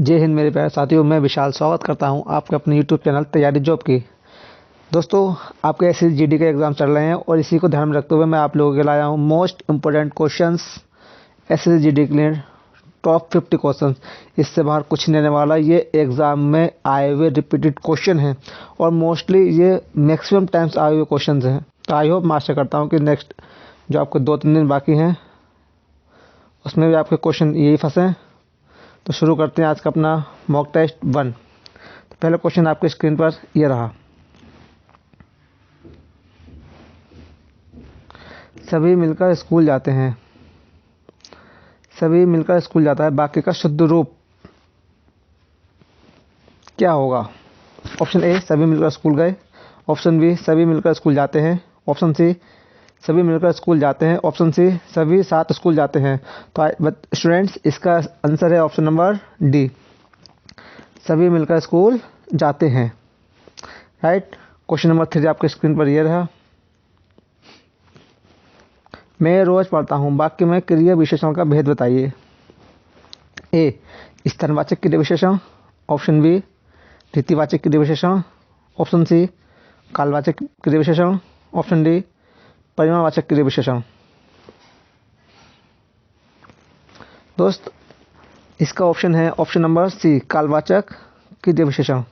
जय हिंद मेरे प्यारे साथियों, मैं विशाल स्वागत करता हूं आपके अपने यूट्यूब चैनल तैयारी जॉब की। दोस्तों, आपके एसएसजीडी के एग्ज़ाम चल रहे हैं और इसी को ध्यान में रखते हुए मैं आप लोगों के लिए लाया हूं मोस्ट इम्पोर्टेंट क्वेश्चंस एसएसजीडी के लिए। टॉप 50 क्वेश्चंस, इससे बाहर कुछ नहीं रहने वाला। ये एग्ज़ाम में आए हुए रिपीटेड क्वेश्चन हैं और मोस्टली ये मैक्सिमम टाइम्स आए हुए क्वेश्चन हैं। तो आई होप, मैं आशा करता हूँ कि नेक्स्ट जो आपको 2-3 दिन बाकी हैं उसमें भी आपके क्वेश्चन यही फंसे। तो शुरू करते हैं आज का अपना मॉक टेस्ट 1। तो पहला क्वेश्चन आपके स्क्रीन पर ये रहा। सभी मिलकर स्कूल जाते हैं। सभी मिलकर स्कूल जाता है, वाक्य का शुद्ध रूप क्या होगा? ऑप्शन ए, सभी मिलकर स्कूल गए। ऑप्शन बी, सभी मिलकर स्कूल जाते हैं। ऑप्शन सी, सभी मिलकर स्कूल जाते हैं। ऑप्शन सी, सभी साथ स्कूल जाते हैं। तो स्टूडेंट्स, इसका आंसर है ऑप्शन नंबर डी, सभी मिलकर स्कूल जाते हैं। राइट। क्वेश्चन नंबर 3 आपके स्क्रीन पर यह रहा। मैं रोज पढ़ता हूँ, वाक्य में क्रिया विशेषण का भेद बताइए। ए, स्थानवाचक क्रिया विशेषण। ऑप्शन बी, रीतिवाचक क्रिया विशेषण। ऑप्शन सी, कालवाचक क्रिया विशेषण। ऑप्शन डी, परिमाणवाचक क्रिया विशेषण। दोस्त, इसका ऑप्शन है ऑप्शन नंबर सी, कालवाचक क्रिया विशेषण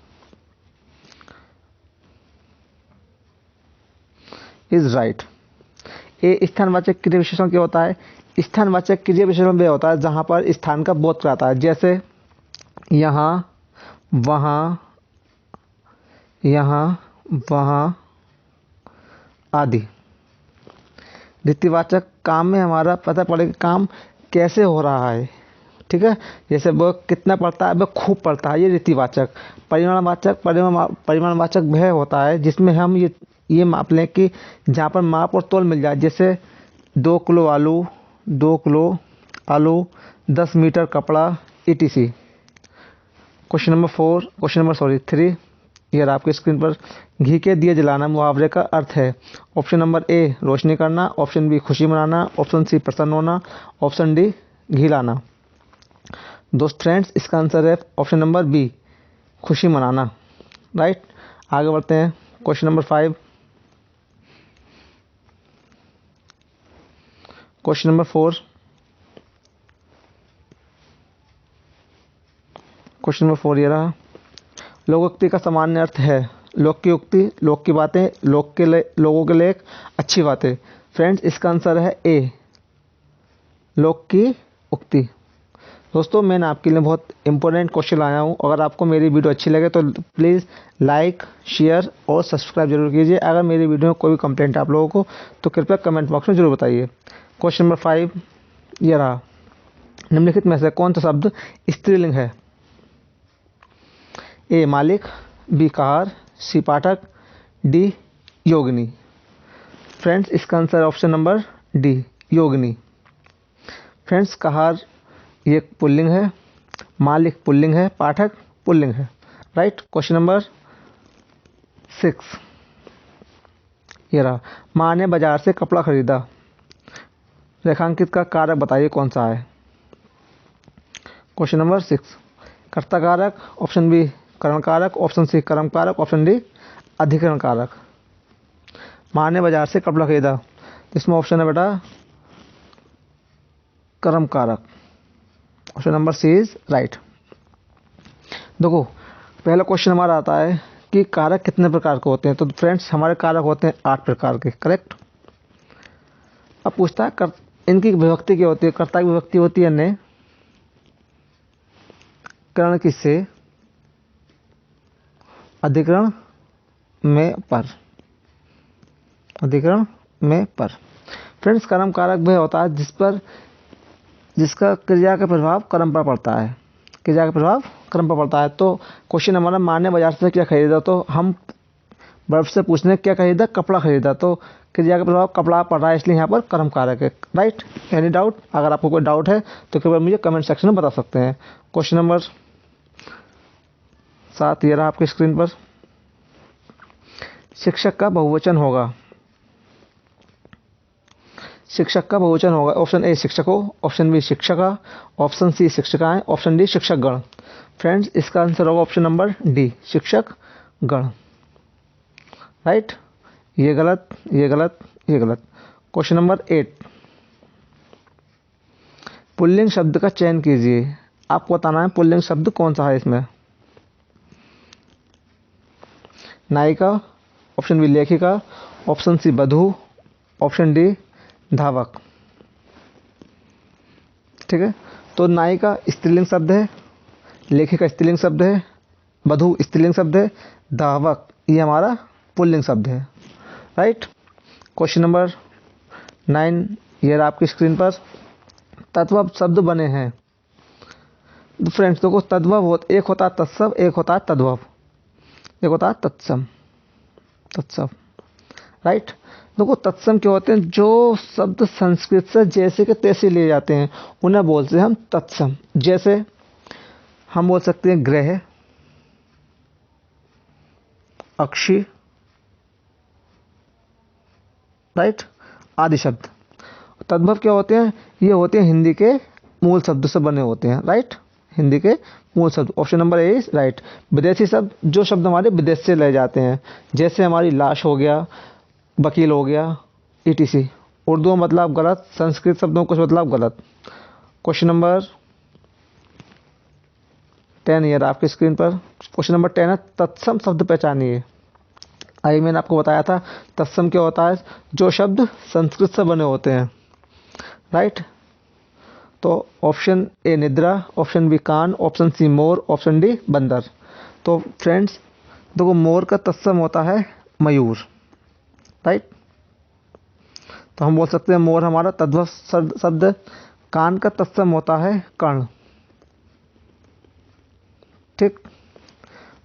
इज राइट। ए, स्थानवाचक क्रिया विशेषण क्या होता है? स्थानवाचक क्रिया विशेषण वह होता है जहां पर स्थान का बोध कराता है, जैसे यहाँ, वहाँ, यहाँ, वहाँ आदि। रीतिवाचक काम में हमारा पता पड़े कि काम कैसे हो रहा है। ठीक है, जैसे वो कितना पढ़ता है, वो खूब पढ़ता है, ये रीतिवाचक। परिमाणवाचक वह होता है जिसमें हम ये माप लें कि जहाँ पर माप और तोल मिल जाए, जैसे 2 किलो आलू, 2 किलो आलू, 10 मीटर कपड़ा, etc। क्वेश्चन नंबर 3 ये आपके स्क्रीन पर। घी के दिए जलाना मुहावरे का अर्थ है। ऑप्शन नंबर ए, रोशनी करना। ऑप्शन बी, खुशी मनाना। ऑप्शन सी, प्रसन्न होना। ऑप्शन डी, घी लाना। दोस्त फ्रेंड्स, इसका आंसर है ऑप्शन नंबर बी, खुशी मनाना। राइट। आगे बढ़ते हैं। Question number 5। Question number 4। Question number 4 ये रहा। लोकोक्ति का सामान्य अर्थ है। लोक की उक्ति, लोक की बातें, लोगों के लेख, अच्छी बातें। फ्रेंड्स, इसका आंसर है ए, लोक की उक्ति। दोस्तों, मैंने आपके लिए बहुत इंपॉर्टेंट क्वेश्चन लाया हूँ। अगर आपको मेरी वीडियो अच्छी लगे तो प्लीज़ लाइक, शेयर और सब्सक्राइब जरूर कीजिए। अगर मेरी वीडियो में कोई भी कंप्लेंट आप लोगों को तो कृपया कमेंट बॉक्स में जरूर बताइए। क्वेश्चन नंबर 5 ये रहा। निम्नलिखित में से कौन सा शब्द स्त्रीलिंग है? ए, मालिक। बी, कहार। सी, पाठक। डी, योगिनी। फ्रेंड्स, इसका आंसर ऑप्शन नंबर डी, योगिनी। फ्रेंड्स, कहार ये पुल्लिंग है, मालिक पुल्लिंग है, पाठक पुल्लिंग है। राइट। क्वेश्चन नंबर 6 ये रहा। माँ ने बाजार से कपड़ा खरीदा, रेखांकित का कारक बताइए कौन सा है? क्वेश्चन नंबर 6, कर्ता कारक। ऑप्शन बी, करण कारक। ऑप्शन सी, कर्म कारक। ऑप्शन डी, अधिकरण कारक। माँ ने बाजार से कपड़ा खरीदा, इसमें ऑप्शन है बेटा कर्म कारक। Option number C is right. देखो, पहला क्वेश्चन हमारा आता है कि कारक कितने प्रकार के होते हैं। तो फ्रेंड्स, हमारे कारक होते हैं 8 प्रकार के। करेक्ट। अब पूछता है इनकी विभक्ति क्या होती है? कर्ता की विभक्ति होती है ने, करण किससे, अधिकरण में पर, अधिकरण में पर। फ्रेंड्स, कर्म कारक वह होता है जिसका क्रिया का प्रभाव कर्म पर पड़ता है। क्रिया का प्रभाव कर्म पर पड़ता है। तो क्वेश्चन हमारा, माँ ने बाजार से क्या खरीदा, तो हम वर्ब से पूछने क्या खरीदा, कपड़ा खरीदा। तो क्रिया का प्रभाव कपड़ा पड़ रहा है, इसलिए यहाँ पर कर्म कारक है। राइट। Any doubt? अगर आपको कोई डाउट है तो कृपया मुझे कमेंट सेक्शन में बता सकते हैं। क्वेश्चन नंबर 7 ये रहा आपकी स्क्रीन पर। शिक्षक का बहुवचन होगा। शिक्षक का बहुवचन होगा। ऑप्शन ए, शिक्षकों। ऑप्शन बी, शिक्षका। ऑप्शन सी, शिक्षिकाएं। ऑप्शन डी, शिक्षकगण। फ्रेंड्स इसका आंसर होगा ऑप्शन नंबर डी, शिक्षक गण। राइट, ये गलत, ये गलत, ये गलत। क्वेश्चन नंबर 8, पुल्लिंग शब्द का चयन कीजिए। आपको बताना है पुल्लिंग शब्द कौन सा है इसमें। नायिका, ऑप्शन बी लेखिका, ऑप्शन सी बधू, ऑप्शन डी धावक। ठीक है, तो नायिका स्त्रीलिंग शब्द है, लेखिका स्त्रीलिंग शब्द है, बधू स्त्रीलिंग शब्द है, धावक ये हमारा पुल्लिंग शब्द है। राइट, क्वेश्चन नंबर 9, ये रहा आपकी स्क्रीन पर। तद्भव शब्द बने हैं। तो फ्रेंड्स देखो, तद्भव एक होता है तत्सम, एक होता है तद्भव, एक होता है तत्सम, तत्सम। राइट, देखो तत्सम क्या होते हैं, जो शब्द संस्कृत से जैसे के तैसे लिए जाते हैं उन्हें बोलते हैं हम तत्सम। जैसे हम बोल सकते हैं ग्रह, अक्षी, राइट, आदि शब्द। तद्भव क्या होते हैं, ये होते हैं हिंदी के मूल शब्द से बने होते हैं। राइट, हिंदी के मूल शब्द, option number A is right. विदेशी शब्द, जो शब्द हमारे विदेश से ले जाते हैं, जैसे हमारी लाश हो गया, वकील हो गया, ईटीसी। उर्दू में मतलब गलत, संस्कृत शब्दों कुछ मतलब गलत। क्वेश्चन नंबर 10 ये रहा आपकी स्क्रीन पर। क्वेश्चन नंबर 10 है, तत्सम शब्द पहचानिए। अभी मैंने आपको बताया था तत्सम क्या होता है, जो शब्द संस्कृत से बने होते हैं। राइट, तो ऑप्शन ए निद्रा, ऑप्शन बी कान, ऑप्शन सी मोर, ऑप्शन डी बंदर। तो फ्रेंड्स देखो, मोर का तत्सम होता है मयूर। राइट, तो हम बोल सकते हैं मोर हमारा तद्भव शब्द। कान का तत्सम होता है कर्ण। ठीक,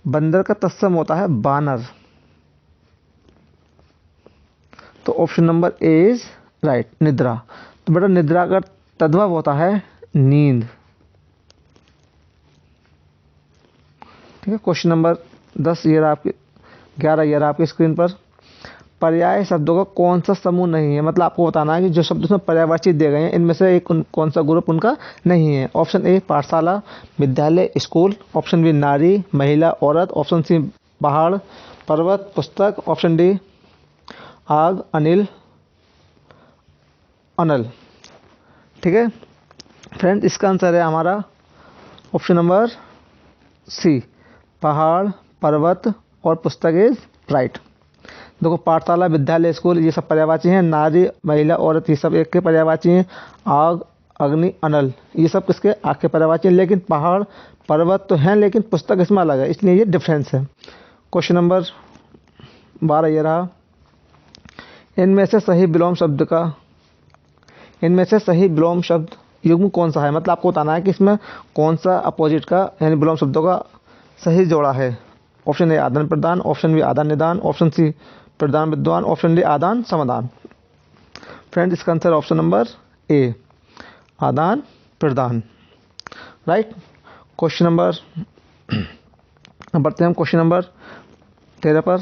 बंदर का तत्सम होता है बानर। तो option number A is right, निद्रा। तो बेटा निद्रा का तद्भव होता है नींद। ठीक है, क्वेश्चन नंबर 10 ये रहा आपकी, 11 ये रहा आपकी स्क्रीन पर। पर्याय शब्दों का कौन सा समूह नहीं है, मतलब आपको बताना है कि जो शब्द उसमें पर्यायवाची दिए गए हैं इनमें से एक कौन सा ग्रुप उनका नहीं है। ऑप्शन ए पाठशाला, विद्यालय, स्कूल, ऑप्शन बी नारी, महिला, औरत, ऑप्शन सी पहाड़, पर्वत, पुस्तक, ऑप्शन डी आग, अनिल, अनल। ठीक है फ्रेंड, इसका आंसर है हमारा ऑप्शन नंबर सी, पहाड़, पर्वत और पुस्तक इज राइट। देखो पाठशाला, विद्यालय, स्कूल ये सब पर्यायवाची हैं। नारी, महिला, औरत ये सब एक के पर्यायवाची हैं। आग, अग्नि, अनल ये सब किसके, आग के पर्यायवाची हैं। लेकिन पहाड़, पर्वत तो हैं लेकिन पुस्तक इसमें अलग है, इसलिए ये डिफरेंस है। क्वेश्चन नंबर 12 ये रहा। इनमें से सही विलोम शब्द युग्म कौन सा है, मतलब आपको बताना है कि इसमें कौन सा अपोजिट का यानी विलोम शब्दों का सही जोड़ा है। ऑप्शन ए आदान प्रदान, ऑप्शन बी आदान निदान, ऑप्शन सी प्रदान विद्वान, ऑप्शन डी आदान समाधान। फ्रेंड इसका आंसर ऑप्शन नंबर ए, आदान प्रदान। राइट, क्वेश्चन नंबर बढ़ते हैं हम क्वेश्चन नंबर 13 पर।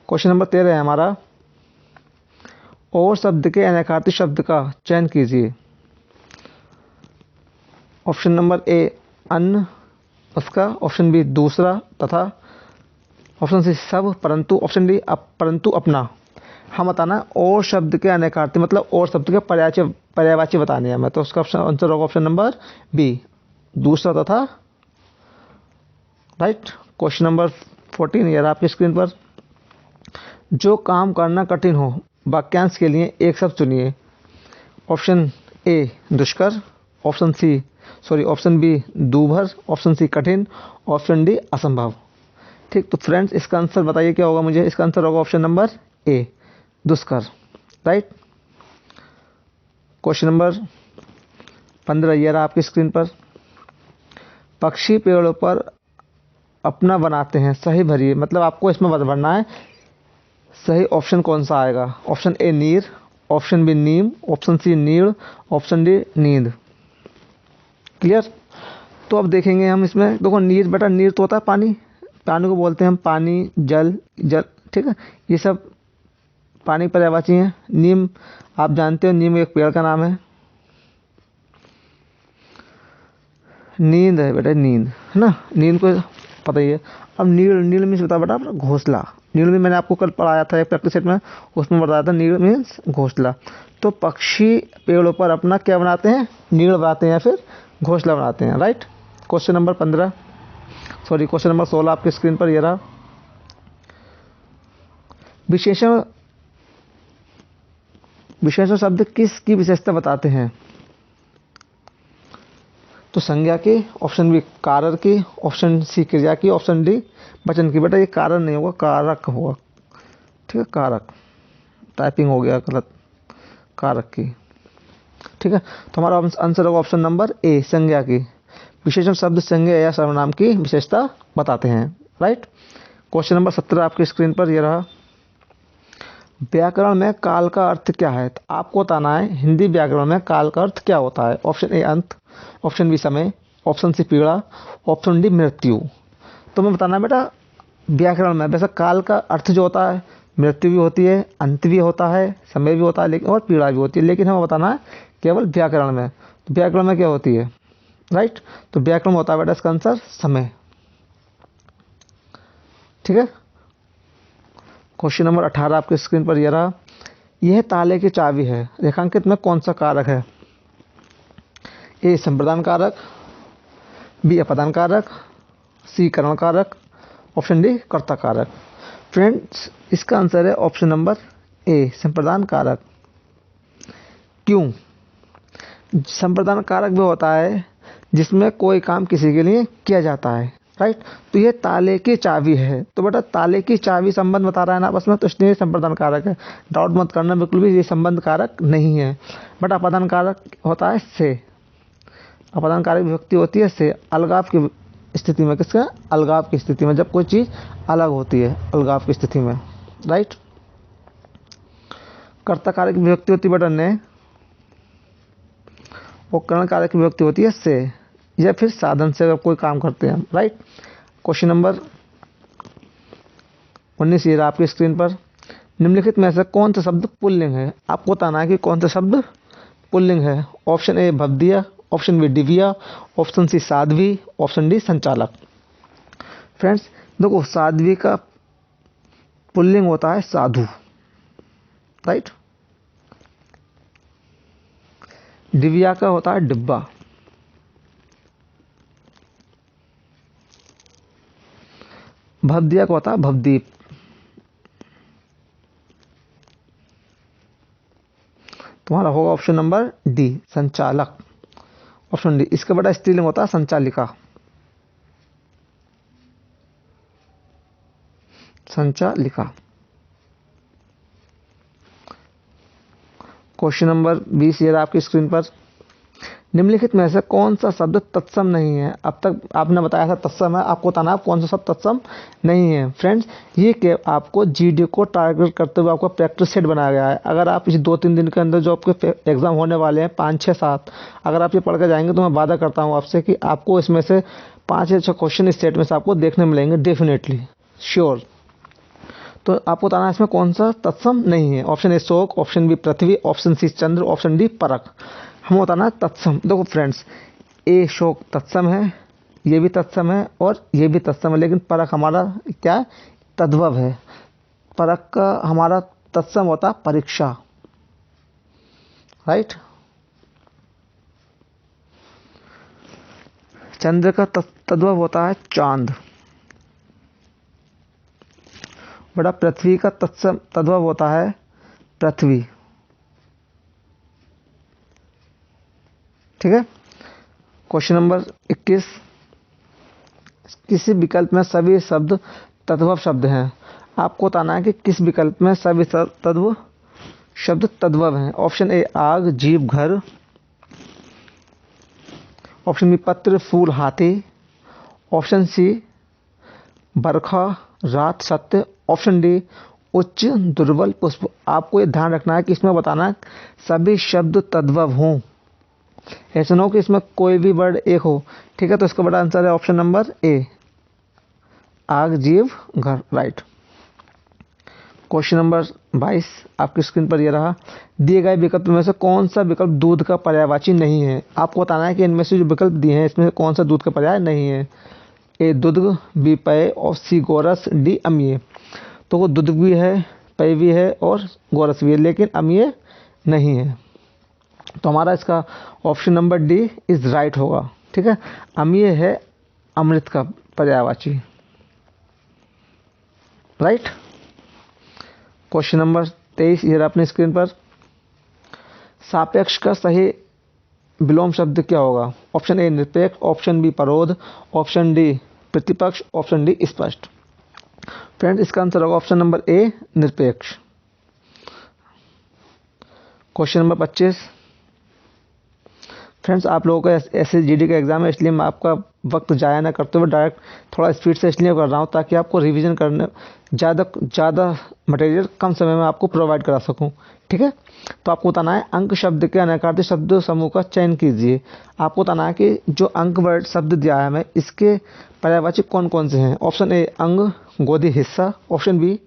क्वेश्चन नंबर 13 है हमारा, और शब्द के अनैकार्थी शब्द का चयन कीजिए। ऑप्शन नंबर ए अन्न, उसका, ऑप्शन बी दूसरा तथा, ऑप्शन सी सब, परंतु, ऑप्शन डी परंतु अपना। हम बताना और शब्द के अनैकार्थी मतलब और शब्द के पर्यायवाची बताने हैं हमें, तो उसका आंसर होगा ऑप्शन नंबर बी, दूसरा तथा। राइट, क्वेश्चन नंबर 14 ये रहा आपकी स्क्रीन पर। जो काम करना कठिन हो, वाक्यांश के लिए एक शब्द चुनिए। ऑप्शन ए दुष्कर, ऑप्शन बी दूभर, ऑप्शन सी कठिन, ऑप्शन डी असंभव। ठीक, तो फ्रेंड्स इसका आंसर बताइए क्या होगा मुझे। इसका आंसर होगा ऑप्शन नंबर ए, दुष्कर। राइट, क्वेश्चन नंबर 15 ये रहा आपकी स्क्रीन पर। पक्षी पेड़ों पर अपना बनाते हैं, सही भरिए, मतलब आपको इसमें भरना है सही ऑप्शन कौन सा आएगा। ऑप्शन ए नीर, ऑप्शन बी नीम, ऑप्शन सी नीड़, ऑप्शन डी नींद। क्लियर, तो अब देखेंगे हम इसमें। देखो नीर, बेटा नीर तो होता है पानी, पानी को बोलते हैं हम पानी, जल। ठीक है, ये सब पानी पर्यायवाची हैं। नीम आप जानते हो, नीम एक पेड़ का नाम है। नींद है बेटा नींद। है ना। नील को पता ही है। अब नील, नील मीन्स बता बेटा अपना घोंसला। नील में मैंने आपको कल पढ़ाया था एक प्रैक्टिस सेट में, उसमें बताया था नील मीन्स घोंसला। तो पक्षी पेड़ों पर अपना क्या बनाते हैं, नीड़ बनाते हैं या फिर घोंसला बनाते हैं, right. Question number 15, sorry question number 16 आपकी स्क्रीन पर ये रहा। विशेषण, विशेषण शब्द किसकी विशेषता बताते हैं? तो संज्ञा की, ऑप्शन बी कारक की, ऑप्शन सी क्रिया की, ऑप्शन डी वचन की। बेटा ये कारण नहीं होगा, कारक होगा, ठीक है, कारक। टाइपिंग हो गया गलत, कारक की, ठीक है। तो हमारा आंसर होगा ऑप्शन नंबर ए, संज्ञा की। विशेषण शब्द संज्ञा या सर्वनाम की विशेषता बताते हैं, राइट। क्वेश्चन नंबर 17 आपकी स्क्रीन पर यह रहा। व्याकरण में काल का अर्थ क्या है? तो आपको बताना है हिंदी व्याकरण में काल का अर्थ क्या होता है। ऑप्शन ए अंत, ऑप्शन बी समय, ऑप्शन सी पीड़ा, ऑप्शन डी मृत्यु। तो मैं बताना बेटा व्याकरण में वैसे काल का अर्थ जो होता है, मृत्यु भी होती है, अंत भी होता है, समय भी होता है, लेकिन और पीड़ा भी होती है, लेकिन हमें बताना है केवल व्याकरण में। तो व्याकरण में क्या होती है, राइट। तो व्याकरण में होता है बेटा इसका आंसर समय, ठीक है। क्वेश्चन नंबर 18 आपकी स्क्रीन पर यह रहा। यह ताले की चाबी है, रेखांकित में कौन सा कारक है? ए संप्रदान कारक, बी अपदान कारक, सी करण कारक, ऑप्शन डी कर्ता कारक। फ्रेंड्स इसका आंसर है ऑप्शन नंबर ए संप्रदान कारक। क्यों? संप्रदान कारक भी होता है जिसमें कोई काम किसी के लिए किया जाता है, राइट। तो ये ताले की चाबी है, तो बेटा ताले की चाबी संबंध बता रहा है ना आपस में, तो इसलिए संप्रदान कारक है। डाउट मत करना, बिल्कुल भी ये संबंध कारक नहीं है। बट अपदान कारक होता है से, अपदान कारक विभक्ति होती है से, अलगाव की स्थिति में, किसका, अलगाव की स्थिति में, जब कोई चीज़ अलग होती है अलगाव की स्थिति में, राइट। कर्ता कारक की विभक्ति होती है बेटा ने, और करण कारक की विभक्ति होती है से, या फिर साधन से अगर कोई काम करते हैं, राइट। क्वेश्चन नंबर 19 ये आपकी स्क्रीन पर। निम्नलिखित में से कौन सा शब्द पुल्लिंग है? आपको बताना है कि कौन सा शब्द पुल्लिंग है। ऑप्शन ए भवदिया, ऑप्शन बी दिव्या, ऑप्शन सी साध्वी, ऑप्शन डी संचालक। फ्रेंड्स देखो साध्वी का पुल्लिंग होता है साधु, राइट। दिव्या का होता है डिब्बा, भवदिया का होता है भवदीप, तुम्हारा होगा ऑप्शन नंबर डी संचालक, ऑप्शन डी। इसका बड़ा स्त्रीलिंग होता है संचालिका, संचालिका। क्वेश्चन नंबर 20 ये आपकी स्क्रीन पर। निम्नलिखित में से कौन सा शब्द तत्सम नहीं है? अब तक आपने बताया था तत्सम है, आपको बताना है कौन सा शब्द तत्सम नहीं है। फ्रेंड्स ये कि आपको जीडी को टारगेट करते हुए आपका प्रैक्टिस सेट बनाया गया है। अगर आप इस 2-3 दिन के अंदर जो आपके एग्जाम होने वाले हैं 5, 6, 7, अगर आप ये पढ़ कर जाएंगे तो मैं वादा करता हूँ आपसे कि आपको इसमें से 5 या 6 क्वेश्चन इस सेट में से आपको देखने मिलेंगे, डेफिनेटली श्योर। तो आपको बताना है इसमें कौन सा तत्सम नहीं है। ऑप्शन ए शोक, ऑप्शन बी पृथ्वी, ऑप्शन सी चंद्र, ऑप्शन डी परख। हम बताना है तत्सम। देखो फ्रेंड्स ए शोक तत्सम है, ये भी तत्सम है और ये भी तत्सम है, लेकिन परख हमारा क्या है, तद्भव है। परख का हमारा तत्सम होता है परीक्षा, राइट। चंद्र का तद्भव होता है चांद। बड़ा पृथ्वी का तद्भव होता है पृथ्वी, ठीक है। Question number 21। किसी विकल्प में सभी शब्द तद्भव शब्द हैं। आपको बताना है कि किस विकल्प में सभी तद्भव शब्द तद्भव हैं। ऑप्शन ए आग, जीव, घर, ऑप्शन बी पत्र, फूल, हाथी, ऑप्शन सी बरखा, रात, सत्य, ऑप्शन डी उच्च, दुर्बल, पुष्प। आपको ये ध्यान रखना है कि इसमें बताना है सभी शब्द तद्भव हों, ऐसा ना हो कि इसमें कोई भी वर्ड एक हो, ठीक है। तो इसका बड़ा आंसर है ऑप्शन नंबर ए आग, जीव, घर, राइट। क्वेश्चन नंबर 22 आपकी स्क्रीन पर यह रहा। दिए गए विकल्प में से कौन सा विकल्प दूध का पर्यायवाची नहीं है? आपको बताना है कि इनमें से जो विकल्प दिए हैं इसमें से कौन सा दूध का पर्याय नहीं है। ए दुर्ग, बी पेय और सी गोरस, डी अम्लीय। तो वो दुर्ग भी है, पेय भी है और गोरस भी है, लेकिन अम्लीय नहीं है। तो हमारा इसका option number D is right होगा। ठीक है, अम्लीय है अमृत का पर्यायवाची। राइट। क्वेश्चन नंबर 23 ये अपनी स्क्रीन पर। सापेक्ष का सही विलोम शब्द क्या होगा? ऑप्शन ए निरपेक्ष, ऑप्शन बी परोध, ऑप्शन डी प्रतिपक्ष, ऑप्शन डी स्पष्ट। फ्रेंड्स इसका आंसर होगा ऑप्शन नंबर ए निरपेक्ष। Question number 25। फ्रेंड्स आप लोगों का SSGD का एग्जाम है, इसलिए मैं आपका वक्त जाया ना करते हुए डायरेक्ट थोड़ा स्पीड से इसलिए कर रहा हूँ ताकि आपको रिवीजन करने ज़्यादा मटेरियल कम समय में आपको प्रोवाइड करा सकूँ। ठीक है, तो आपको बताना है अंक शब्द के अनैकार्य शब्द समूह का चयन कीजिए। आपको बताना है कि जो अंक वर्ड शब्द दिया है हमें, इसके पर्यायवाची कौन कौन से हैं। ऑप्शन ए अंग, गोदी हिस्सा, ऑप्शन बी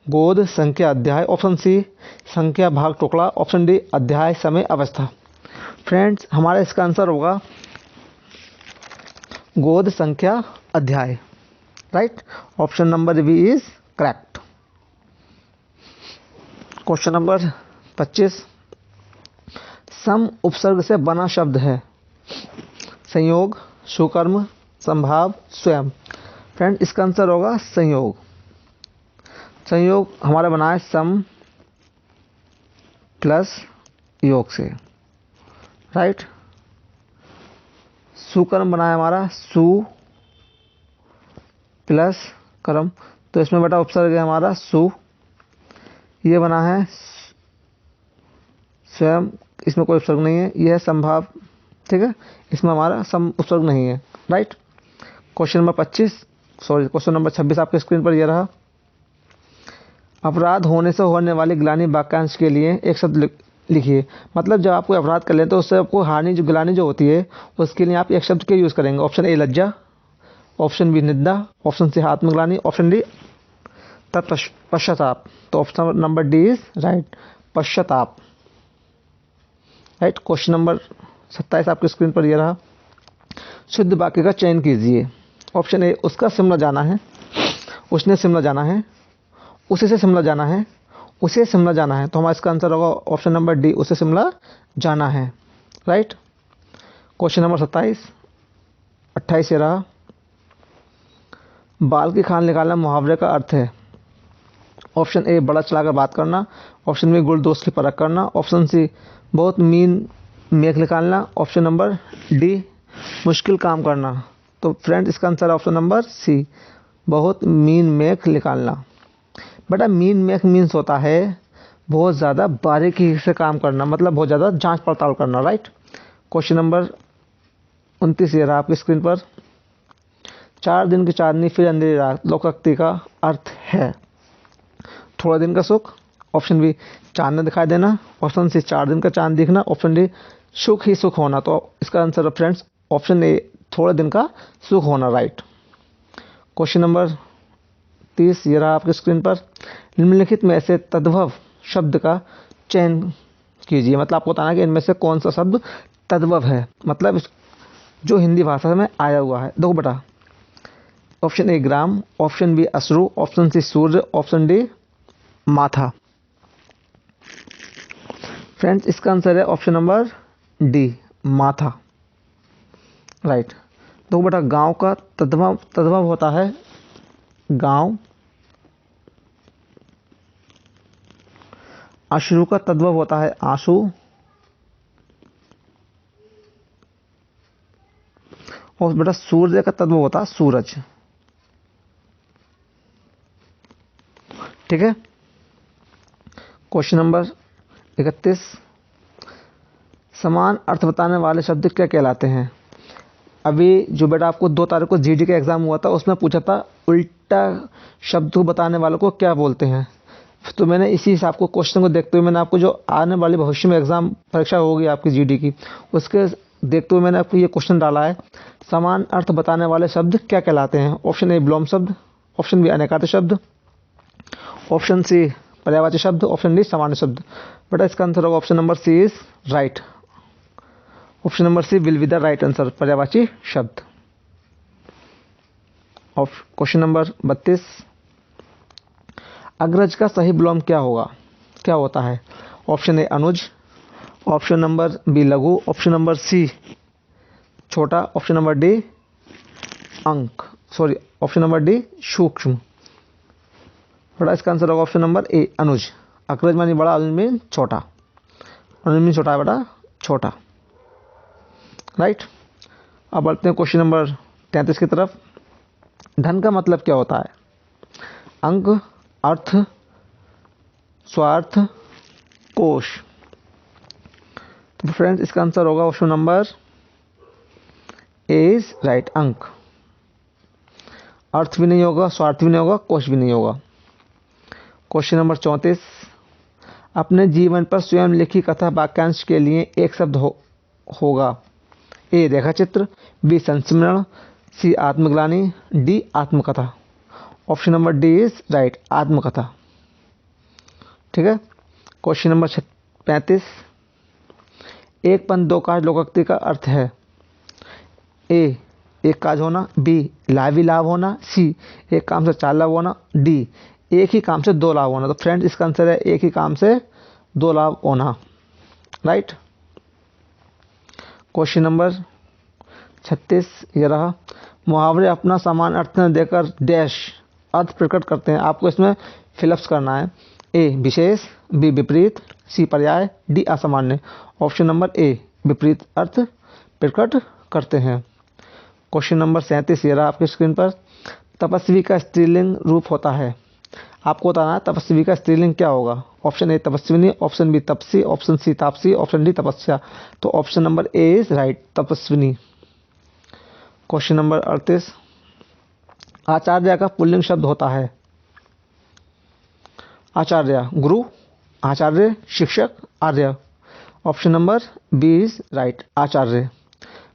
गोद संख्या अध्याय, ऑप्शन सी संख्या भाग टुकड़ा, ऑप्शन डी अध्याय समय अवस्था। फ्रेंड्स हमारा इसका आंसर होगा गोद संख्या अध्याय। Right, option number B is correct. Question number 25। सम उपसर्ग से बना शब्द है। संयोग, सुकर्म, संभाव, स्वयं। फ्रेंड इसका आंसर होगा संयोग। संयोग हमारा बना है सम प्लस योग से। राइट। सुकर्म बना है हमारा सु प्लस कर्म, तो इसमें बेटा उपसर्ग है हमारा सु। ये बना है स्वयं, इसमें कोई उपसर्ग नहीं है। यह है संभाव। ठीक है, इसमें हमारा सम उपसर्ग नहीं है। राइट। क्वेश्चन नंबर 26 आपके स्क्रीन पर यह रहा। अपराध होने से होने वाली ग्लानि वाक्यांश के लिए एक शब्द लिखिए। मतलब जब आप कोई अपराध कर लें तो उससे आपको हानि जो ग्लानि जो होती है उसके लिए आप एक शब्द के यूज़ करेंगे। ऑप्शन ए लज्जा, ऑप्शन बी निंदा, ऑप्शन सी आत्मग्लानि, ऑप्शन डी पश्चाताप। तो option number D is right, पश्चाताप। राइट। क्वेश्चन नंबर 27 आपकी स्क्रीन पर यह रहा। शुद्ध वाक्य का चयन कीजिए। ऑप्शन ए उसका शिमला जाना है, उसने शिमला जाना है, उसे से शिमला जाना है, उसे शिमला जाना है। तो हमारा इसका आंसर होगा ऑप्शन नंबर डी, उसे शिमला जाना है। राइट। क्वेश्चन नंबर 28 ये रहा। बाल की खाल निकालना मुहावरे का अर्थ है। ऑप्शन ए बड़ा चलाकर बात करना, ऑप्शन बी गुण दोष की परख करना, ऑप्शन सी बहुत मीन मेख निकालना, ऑप्शन नंबर डी मुश्किल काम करना। तो फ्रेंड इसका आंसर है ऑप्शन नंबर सी, बहुत मीन मेख निकालना। बेटा मीन मेक मीन्स होता है बहुत ज़्यादा बारीकी से काम करना, मतलब बहुत ज़्यादा जांच पड़ताल करना। राइट। क्वेश्चन नंबर 29 ये रहा आपकी स्क्रीन पर। 4 दिन की चांदनी फिर अंधेरी रात लोकोक्ति का अर्थ है। थोड़ा दिन का सुख, ऑप्शन बी चांद न दिखाई देना, ऑप्शन सी 4 दिन का चांद दिखना, ऑप्शन डी सुख ही सुख होना। तो इसका आंसर है फ्रेंड्स ऑप्शन ए थोड़े दिन का सुख होना। राइट। क्वेश्चन नंबर 30 ये रहा आपकी स्क्रीन पर। निम्नलिखित में से तद्भव शब्द का चयन कीजिए। मतलब आपको बताना कि इनमें से कौन सा शब्द तद्भव है, मतलब जो हिंदी भाषा में आया हुआ है। देखो बेटा, ऑप्शन ए ग्राम, ऑप्शन बी अश्रु, ऑप्शन सी सूर्य, ऑप्शन डी माथा। फ्रेंड्स इसका आंसर है ऑप्शन नंबर डी, माथा। राइट। देखो बेटा, गांव का तद्भव होता है गांव, अश्रु का तद्भव होता है आंसू, और बेटा सूर्य का तद्भव होता है सूरज। ठीक है। Question number 31। समान अर्थ बताने वाले शब्द क्या कहलाते हैं? अभी जो बेटा आपको 2 तारीख को जीडी का एग्जाम हुआ था उसमें पूछा था उल्टा शब्द को बताने वालों को क्या बोलते हैं। तो मैंने इसी हिसाब को क्वेश्चन को देखते हुए मैंने आपको जो आने वाले भविष्य में एग्जाम परीक्षा होगी आपकी जीडी की, उसके देखते हुए मैंने आपको ये क्वेश्चन डाला है। समान अर्थ बताने वाले शब्द क्या कहलाते हैं? ऑप्शन ए विलोम शब्द, ऑप्शन बी अनेकार्थ शब्द, ऑप्शन सी पर्यायवाची शब्द, ऑप्शन डी सामान्य शब्द। बेटा इसका आंसर होगा option number C is right. Option number C will be the right answer, पर्यायवाची शब्द। क्वेश्चन नंबर 32, अग्रज का सही विलोम क्या होगा, क्या होता है? ऑप्शन ए अनुज, ऑप्शन नंबर बी लघु, ऑप्शन नंबर सी छोटा, option number D option number D सूक्ष्म। बड़ा इसका आंसर होगा ऑप्शन नंबर ए अनुज। अग्रज मानी बड़ा, अनुज मीन छोटा, अनुज मीन छोटा है बेटा, छोटा, राइट। अब बढ़ते हैं क्वेश्चन नंबर 33 की तरफ। धन का मतलब क्या होता है? अंक, अर्थ, स्वार्थ, कोश। तो फ्रेंड्स इसका आंसर होगा option number A is right, अंक। अर्थ भी नहीं होगा, स्वार्थ भी नहीं होगा, कोश भी नहीं होगा। क्वेश्चन नंबर 34, अपने जीवन पर स्वयं लिखी कथा वाक्यांश के लिए एक शब्द होगा। ए रेखाचित्र, बी संस्मरण, सी आत्मग्लानि, डी आत्मकथा। Option number D is right, आत्मकथा। ठीक है। क्वेश्चन नंबर 35, एक पंथ दो काज लोकोक्ति का अर्थ है। ए एक काज होना, बी लाभी लाभ होना, सी एक काम से चार लाभ होना, डी एक ही काम से दो लाभ होना। तो फ्रेंड्स इसका आंसर है एक ही काम से दो लाभ होना, राइट। क्वेश्चन नंबर 36 ये रहा, मुहावरे अपना समान अर्थ न देकर डैश अर्थ प्रकट करते हैं। आपको इसमें फिलअप्स करना है। ए विशेष, बी विपरीत, सी पर्याय, डी असामान्य। ऑप्शन नंबर ए विपरीत अर्थ प्रकट करते हैं। क्वेश्चन नंबर 37 ये रहा आपकी स्क्रीन पर, तपस्वी का स्त्रीलिंग रूप होता है। आपको बताना है तपस्वी का स्त्रीलिंग क्या होगा। ऑप्शन ए तपस्विनी, ऑप्शन बी तपसी, ऑप्शन सी तापसी, ऑप्शन डी तपस्या। तो option number A is right, तपस्विनी। क्वेश्चन नंबर 38, आचार्य का पुल्लिंग शब्द होता है। आचार्य गुरु, आचार्य शिक्षक, आर्य। Option number B is right, आचार्य।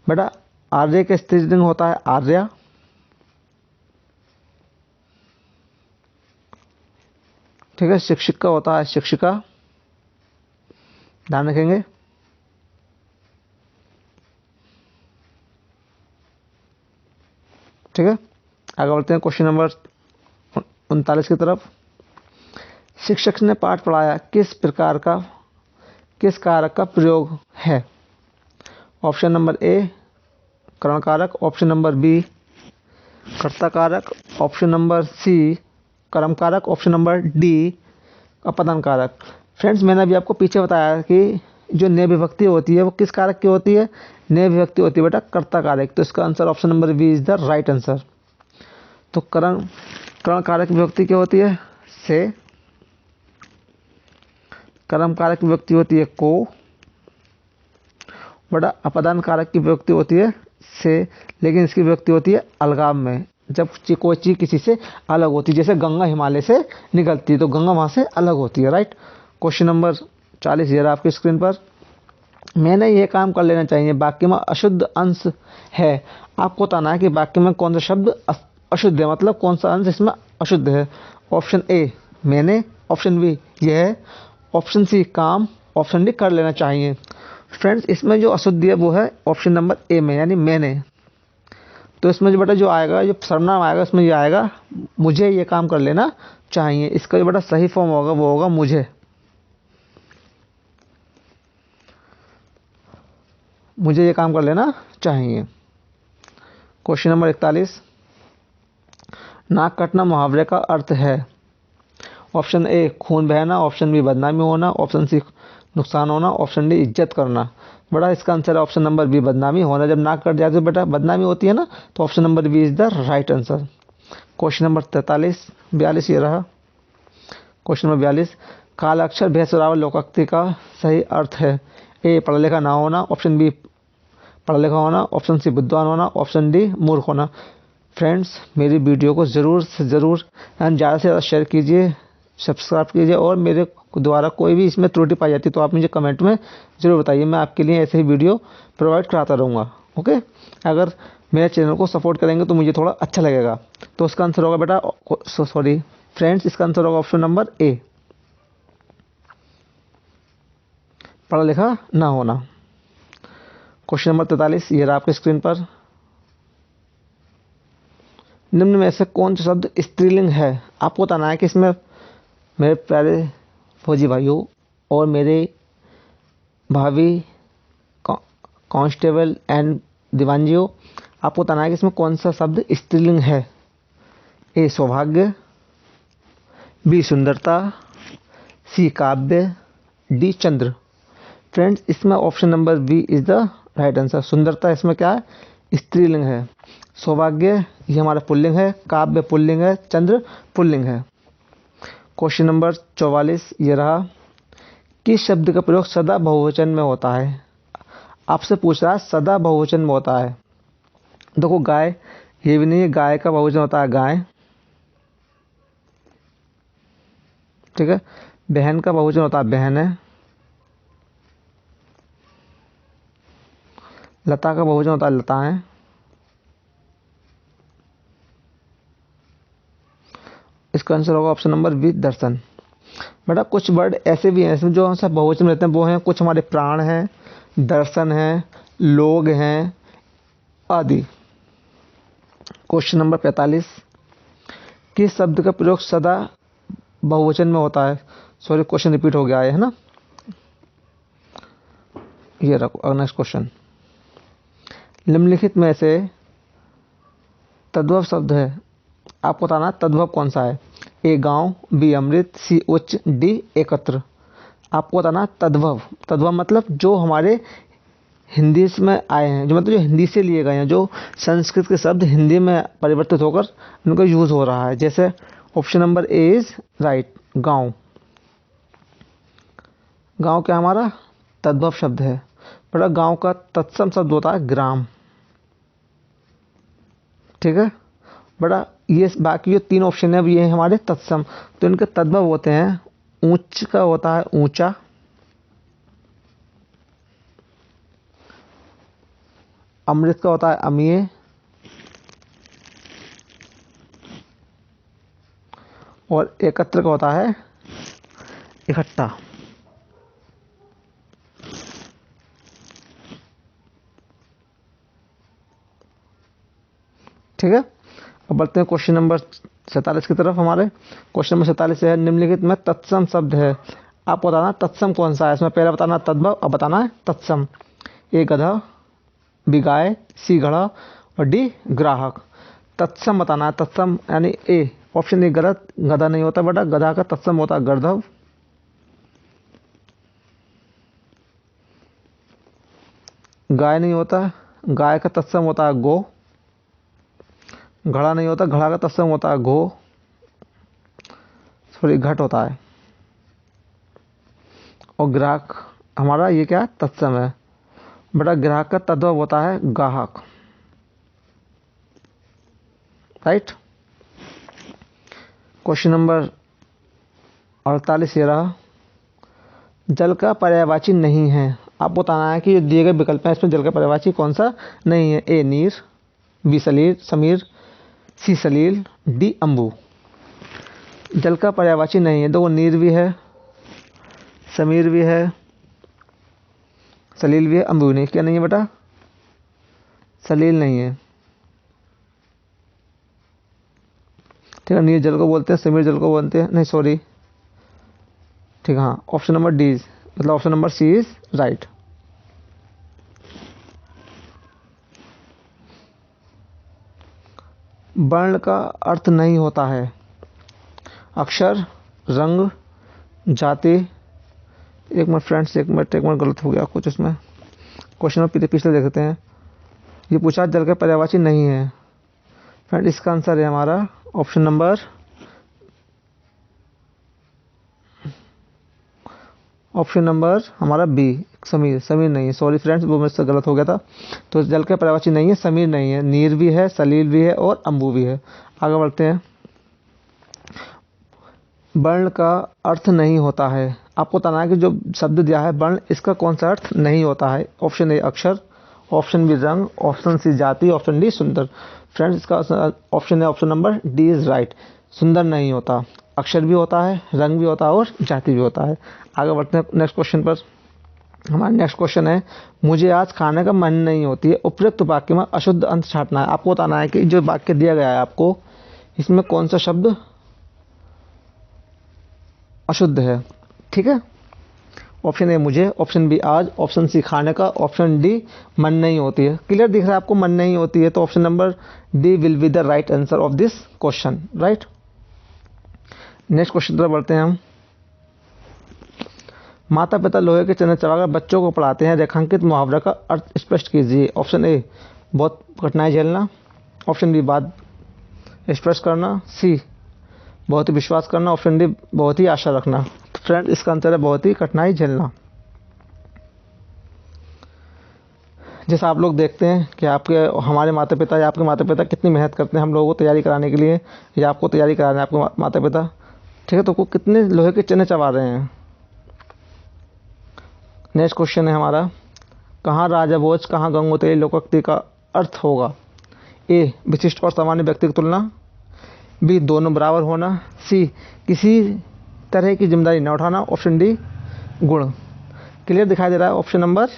बेटा आर्य के स्त्रीलिंग होता है आर्या, ठीक है। शिक्षक का होता है शिक्षिका, ध्यान रखेंगे। ठीक है। आगे बढ़ते हैं क्वेश्चन नंबर 39 की तरफ। शिक्षक ने पाठ पढ़ाया किस कारक का प्रयोग है। ऑप्शन नंबर ए करण कारक, ऑप्शन नंबर बी कर्ता कारक, ऑप्शन नंबर सी कर्म कारक, ऑप्शन नंबर डी अपदान कारक। फ्रेंड्स मैंने अभी आपको पीछे बताया कि जो नए विभक्ति होती है वो किस कारक की होती है, नए विभक्ति होती है बेटा कर्ता कारक। तो इसका answer option number B is the right answer. तो करण कारक विभक्ति क्या होती है, से। कर्म कारक विभक्ति होती है को। बेटा अपदान कारक की विभक्ति होती है से, लेकिन इसकी विभक्ति होती है अलगाव में, जब कोई चीज़ किसी से अलग होती है। जैसे गंगा हिमालय से निकलती है तो गंगा वहाँ से अलग होती है, राइट। क्वेश्चन नंबर 40 ये रहा आपकी स्क्रीन पर। मैंने ये काम कर लेना चाहिए वाक्य में अशुद्ध अंश है। आपको बताना है कि वाक्य में कौन सा शब्द अशुद्ध है, मतलब कौन सा अंश इसमें अशुद्ध है। ऑप्शन ए मैंने, ऑप्शन बी यह है, ऑप्शन सी काम, ऑप्शन डी कर लेना चाहिए। फ्रेंड्स इसमें जो अशुद्ध है वो है ऑप्शन नंबर ए में, यानी मैंने। तो इसमें जो बेटा जो आएगा, जो सर्वनाम आएगा उसमें ये आएगा मुझे ये काम कर लेना चाहिए। इसका जो बेटा सही फॉर्म होगा वो होगा मुझे ये काम कर लेना चाहिए। क्वेश्चन नंबर 41, नाक कटना मुहावरे का अर्थ है। ऑप्शन ए खून बहना, ऑप्शन बी बदनामी होना, ऑप्शन सी नुकसान होना, ऑप्शन डी इज्जत करना। बड़ा इसका आंसर है ऑप्शन नंबर बी बदनामी होना। जब नाक कट जाए तो बेटा बदनामी होती है ना, तो option number B is the right answer. Question number 42 ये रहा। क्वेश्चन नंबर 42, काला अक्षर भेसुरावल लोकोक्ति का सही अर्थ है। ए पढ़ा लिखा ना होना, ऑप्शन बी पढ़ा लिखा होना, ऑप्शन सी विद्वान होना, ऑप्शन डी मूर्ख होना। फ्रेंड्स मेरी वीडियो को ज़रूर से ज़रूर ज़्यादा से ज़्यादा शेयर कीजिए, सब्सक्राइब कीजिए, और मेरे द्वारा कोई भी इसमें त्रुटि पाई जाती तो आप मुझे कमेंट में ज़रूर बताइए। मैं आपके लिए ऐसे ही वीडियो प्रोवाइड कराता रहूँगा। ओके, अगर मेरे चैनल को सपोर्ट करेंगे तो मुझे थोड़ा अच्छा लगेगा। तो इसका आंसर होगा बेटा सॉरी फ्रेंड्स, इसका आंसर होगा ऑप्शन नंबर ए पढ़ा लिखा ना होना। क्वेश्चन नंबर 43 ये रहा आपके स्क्रीन पर। निम्न में से कौन सा शब्द स्त्रीलिंग है? आपको बताना है कि इसमें मेरे प्यारे फौजी भाइयों और मेरे भावी कांस्टेबल एंड दीवानजियों, आपको बताना है कि इसमें कौन सा शब्द स्त्रीलिंग है। ए सौभाग्य, बी सुंदरता, सी काव्य, डी चंद्र। फ्रेंड्स, इसमें option number B is the right answer. सुंदरता इसमें क्या है? स्त्रीलिंग है। सौभाग्य ये हमारा पुल्लिंग है, काव्य पुल्लिंग है, चंद्र पुल्लिंग है। क्वेश्चन नंबर 44 ये रहा, किस शब्द का प्रयोग सदा बहुवचन में होता है? आपसे पूछ रहा है सदा बहुवचन में होता है। देखो गाय, ये भी नहीं है, गाय का बहुवचन होता है गाय, ठीक है। बहन का बहुवचन होता है बहन है। लता का बहुवचन होता है लताएं। इसका आंसर होगा ऑप्शन नंबर बी दर्शन। बेटा कुछ वर्ड ऐसे भी हैं इसमें जो सब बहुवचन में रहते हैं, वो हैं कुछ हमारे प्राण हैं, दर्शन हैं, लोग हैं आदि। क्वेश्चन नंबर 45, किस शब्द का प्रयोग सदा बहुवचन में होता है? सॉरी क्वेश्चन रिपीट हो गया है ना। ये रखो नेक्स्ट क्वेश्चन, निम्नलिखित में से तद्भव शब्द है, आपको बताना तद्भव कौन सा है। ए गांव, बी अमृत, सी उच्च, डी एकत्र। आपको बताना तद्भव। तद्भव मतलब जो हमारे हिंदी में आए हैं, जो मतलब जो हिंदी से लिए गए हैं, जो संस्कृत के शब्द हिंदी में परिवर्तित होकर उनका यूज हो रहा है। जैसे option number A is right, गांव। गांव क्या हमारा तद्भव शब्द है। बड़ा गांव का तत्सम शब्द होता है ग्राम, ठीक है। बड़ा ये बाकी जो तीन ऑप्शन है ये हमारे तत्सम, तो इनके तद्भव होते हैं। ऊंच का होता है ऊंचा, अमृत का होता है अमीय, और एकत्र का होता है इकट्ठा। ठीक है। अब बढ़ते हैं क्वेश्चन नंबर 47 की तरफ। हमारे क्वेश्चन नंबर 47 है, निम्नलिखित में तत्सम शब्द है, आपको बताना तत्सम कौन सा है। इसमें पहला बताना तद्भव, अब बताना है तत्सम। ए गधा, बी गाय, सी घड़ा और डी ग्राहक। तत्सम बताना है, तत्सम यानी ए ऑप्शन ए गलत, गधा नहीं होता बेटा, गधा का तत्सम होता है गर्दभ। गाय नहीं होता, गाय का तत्सम होता है गो। घड़ा नहीं होता, घड़ा का तत्सम होता है घो, सॉरी घट होता है। और ग्राहक हमारा ये क्या तत्सम है बेटा, ग्राहक का तद्भव होता है गाहक, राइट। क्वेश्चन नंबर 48 ये रहा, जल का पर्यायवाची नहीं है, आपको बताना है कि जो दिए गए विकल्प हैं इसमें जल का पर्यायवाची कौन सा नहीं है। ए नीर, बी समीर, सी सलील, डी अम्बू। जल का पर्यायवाची नहीं है, देखो नीर भी है, समीर भी है, सलील भी है, अम्बू नहीं। क्या नहीं है बेटा? सलील नहीं है, ठीक है। नीर जल को बोलते हैं, समीर जल को बोलते हैं, नहीं सॉरी, ठीक है। हाँ ऑप्शन नंबर डी मतलब option number C is right. वर्ण का अर्थ नहीं होता है, अक्षर, रंग, जाति। एक मिनट फ्रेंड्स, एक मिनट गलत हो गया कुछ इसमें। क्वेश्चन में पिछले देखते हैं। ये पूछा जल के पर्यायवाची नहीं है फ्रेंड, इसका आंसर है हमारा ऑप्शन नंबर हमारा बी समीर। समीर नहीं है, सॉरी फ्रेंड्स वो मुझसे गलत हो गया था। तो जल के पर्यायवाची नहीं है, समीर नहीं है, नीर भी है, सलील भी है और अम्बू भी है। आगे बढ़ते हैं। वर्ण का अर्थ नहीं होता है, आपको बताना है कि जो शब्द दिया है वर्ण, इसका कौन सा अर्थ नहीं होता है। ऑप्शन ए अक्षर, ऑप्शन बी रंग, ऑप्शन सी जाति, ऑप्शन डी सुंदर। फ्रेंड्स इसका ऑप्शन है option number D is right. सुंदर नहीं होता, अक्षर भी होता है, रंग भी होता है और जाति भी होता है। आगे बढ़ते हैं नेक्स्ट क्वेश्चन पर। हमारा नेक्स्ट क्वेश्चन है, मुझे आज खाने का मन नहीं होती है। उपयुक्त वाक्य में अशुद्ध अंत छांटना है। आपको बताना है कि जो वाक्य दिया गया है आपको, इसमें कौन सा शब्द अशुद्ध है। ठीक है, ऑप्शन ए मुझे, ऑप्शन बी आज, ऑप्शन सी खाने का, ऑप्शन डी मन नहीं होती है। क्लियर दिख रहा है आपको मन नहीं होती है, तो option number D will be the right answer of this question. Right, next question तरफ बढ़ते हैं हम। माता पिता लोहे के चने चबाकर बच्चों को पढ़ाते हैं। रेखांकित मुहावरा का अर्थ स्पष्ट कीजिए। ऑप्शन ए बहुत कठिनाई झेलना, ऑप्शन बी बात स्पष्ट करना, सी बहुत ही विश्वास करना, ऑप्शन डी बहुत ही आशा रखना। तो फ्रेंड इसका आंसर है बहुत ही कठिनाई झेलना। जैसा आप लोग देखते हैं कि हमारे माता पिता या आपके माता पिता कितनी मेहनत करते हैं हम लोगों को तैयारी कराने के लिए, या आपको तैयारी कराने आपके माता पिता। ठीक है, तो कितने लोहे के चने चबा रहे हैं। नेक्स्ट क्वेश्चन है हमारा, कहाँ राजा भोज कहाँ गंगोत्री लोकोक्ति का अर्थ होगा। ए विशिष्ट और सामान्य व्यक्ति की तुलना, बी दोनों बराबर होना, सी किसी तरह की जिम्मेदारी न उठाना, ऑप्शन डी गुण। क्लियर दिखाई दे रहा है ऑप्शन नंबर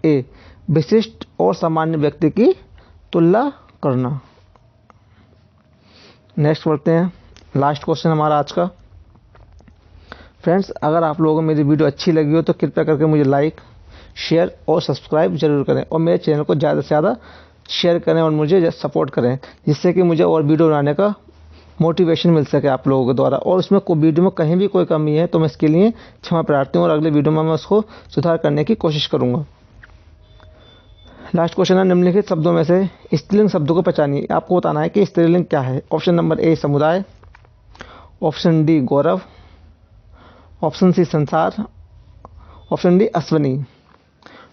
ए विशिष्ट और सामान्य व्यक्ति की तुलना करना। नेक्स्ट बढ़ते हैं, लास्ट क्वेश्चन हमारा आज का। फ्रेंड्स अगर आप लोगों को मेरी वीडियो अच्छी लगी हो तो कृपया करके मुझे लाइक शेयर और सब्सक्राइब जरूर करें, और मेरे चैनल को ज़्यादा से ज़्यादा शेयर करें और मुझे सपोर्ट करें, जिससे कि मुझे और वीडियो बनाने का मोटिवेशन मिल सके आप लोगों के द्वारा। और उसमें वीडियो में कहीं भी कोई कमी है तो मैं इसके लिए क्षमा प्रार्थी हूँ, और अगले वीडियो में मैं उसको सुधार करने की कोशिश करूँगा। लास्ट क्वेश्चन है, निम्नलिखित शब्दों में से स्त्रीलिंग शब्दों को पहचानिए। आपको बताना है कि स्त्रीलिंग क्या है। ऑप्शन नंबर ए समुदाय, ऑप्शन डी गौरव, ऑप्शन सी संसार, ऑप्शन डी अश्वनी।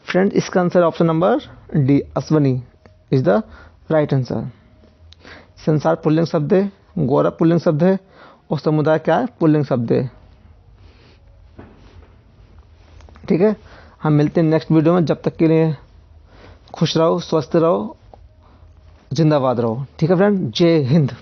फ्रेंड इसका answer option number D Ashwani is the right answer. संसार पुल्लिंग शब्द है, गौरव पुल्लिंग शब्द है, और समुदाय क्या है, पुल्लिंग शब्द है। ठीक है, हम मिलते हैं नेक्स्ट वीडियो में। जब तक के लिए खुश रहो, स्वस्थ रहो, जिंदाबाद रहो। ठीक है फ्रेंड, जय हिंद।